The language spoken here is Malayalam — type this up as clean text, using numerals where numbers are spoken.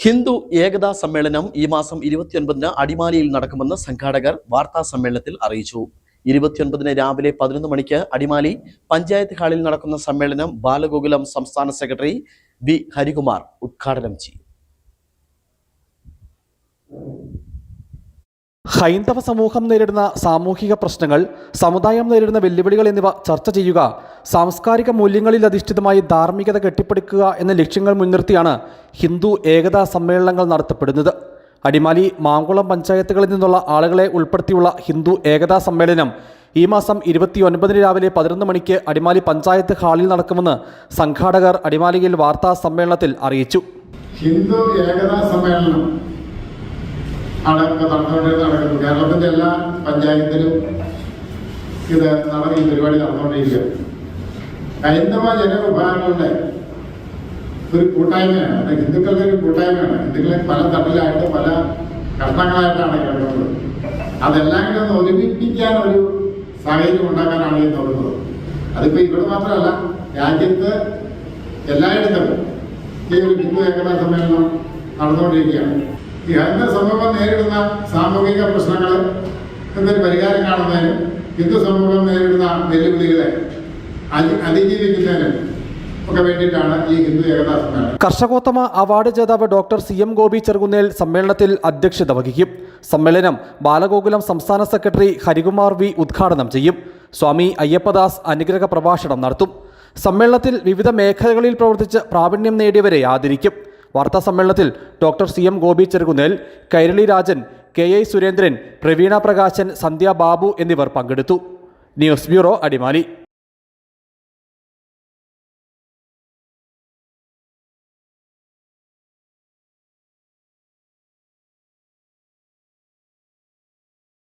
ഹിന്ദു ഏകതാ സമ്മേളനം ഈ മാസം 29-ന് അടിമാലിയിൽ നടക്കുമെന്ന് സംഘാടകർ വാർത്താ സമ്മേളനത്തിൽ അറിയിച്ചു. 29-ന് രാവിലെ 11 മണിക്ക് അടിമാലി പഞ്ചായത്ത് ഹാളിൽ നടക്കുന്ന സമ്മേളനം ബാലഗോകുലം സംസ്ഥാന സെക്രട്ടറി വി ഹരികുമാർ ഉദ്ഘാടനം ചെയ്യും. ഹൈന്ദവ സമൂഹം നേരിടുന്ന സാമൂഹിക പ്രശ്നങ്ങൾ, സമുദായം നേരിടുന്ന വെല്ലുവിളികൾ എന്നിവ ചർച്ച ചെയ്യുക, സാംസ്കാരിക മൂല്യങ്ങളിൽ അധിഷ്ഠിതമായി ധാർമ്മികത കെട്ടിപ്പടുക്കുക എന്ന ലക്ഷ്യങ്ങൾ മുൻനിർത്തിയാണ് ഹിന്ദു ഏകതാ സമ്മേളനങ്ങൾ നടത്തപ്പെടുന്നത്. അടിമാലി, മാങ്കുളം പഞ്ചായത്തുകളിൽ നിന്നുള്ള ആളുകളെ ഉൾപ്പെടുത്തിയുള്ള ഹിന്ദു ഏകതാ സമ്മേളനം ഈ മാസം 29-ന് രാവിലെ 11 മണിക്ക് അടിമാലി പഞ്ചായത്ത് ഹാളിൽ നടക്കുമെന്ന് സംഘാടകർ അടിമാലിയിൽ വാർത്താ സമ്മേളനത്തിൽ അറിയിച്ചു. ഹിന്ദു ഏകതാ സമ്മേളനം നടന്നുകൊണ്ടിരുന്നു. കേരളത്തിൻ്റെ എല്ലാ പഞ്ചായത്തിലും ഈ പരിപാടി നടന്നുകൊണ്ടിരിക്കുക. ഹൈന്ദവ ജനവിഭാഗങ്ങളുടെ ഒരു കൂട്ടായ്മയാണ്, ഹിന്ദുക്കളുടെ ഒരു കൂട്ടായ്മയാണ്. ഹിന്ദുക്കളെ പല തട്ടിലായിട്ട് പല കഷ്ണങ്ങളായിട്ടാണ് കിടക്കുന്നത്. അതെല്ലാം കൂടെ ഒന്ന് ഒരുമിപ്പിക്കാൻ ഒരു സാഹചര്യം ഉണ്ടാക്കാനാണ് ഈ നോക്കുന്നത്. അതിപ്പോൾ ഇവിടെ മാത്രമല്ല, രാജ്യത്ത് എല്ലായിടത്തും ഈ ഒരു ഹിന്ദു ഏകതാ സമ്മേളനം നടന്നുകൊണ്ടിരിക്കുകയാണ്. ഈ ഹൈന്ദവ സമൂഹം നേരിടുന്ന സാമൂഹിക പ്രശ്നങ്ങൾ എന്നൊരു പരിഹാരം കാണുന്നതിനും ഹിന്ദു സമൂഹം നേരിടുന്ന വെല്ലുവിളികളെ അതിജീവിക്കുന്നതിനും ഒക്കെ വേണ്ടിയിട്ടാണ് ഈ ഹിന്ദു ഏകതാ സമ്മേളനം. കർഷകോത്തമ അവാർഡ് ജേതാവ് ഡോക്ടർ CM ഗോപി ചെറുകുന്നേൽ സമ്മേളനത്തിൽ അധ്യക്ഷത വഹിക്കും. സമ്മേളനം ബാലഗോകുലം സംസ്ഥാന സെക്രട്ടറി ഹരികുമാർ വി ഉദ്ഘാടനം ചെയ്യും. സ്വാമി അയ്യപ്പദാസ് അനുഗ്രഹ പ്രഭാഷണം നടത്തും. സമ്മേളനത്തിൽ വിവിധ മേഖലകളിൽ പ്രവർത്തിച്ച് പ്രാവീണ്യം നേടിയവരെ ആദരിക്കും. വാർത്താ സമ്മേളനത്തിൽ doctor CM Gopi Cherukunnel, Kairali Rajan, KI Surendran, Praveena Prakashan, Sandhya Babu എന്നിവർ പങ്കെടുത്തു. News bureau, Adimali.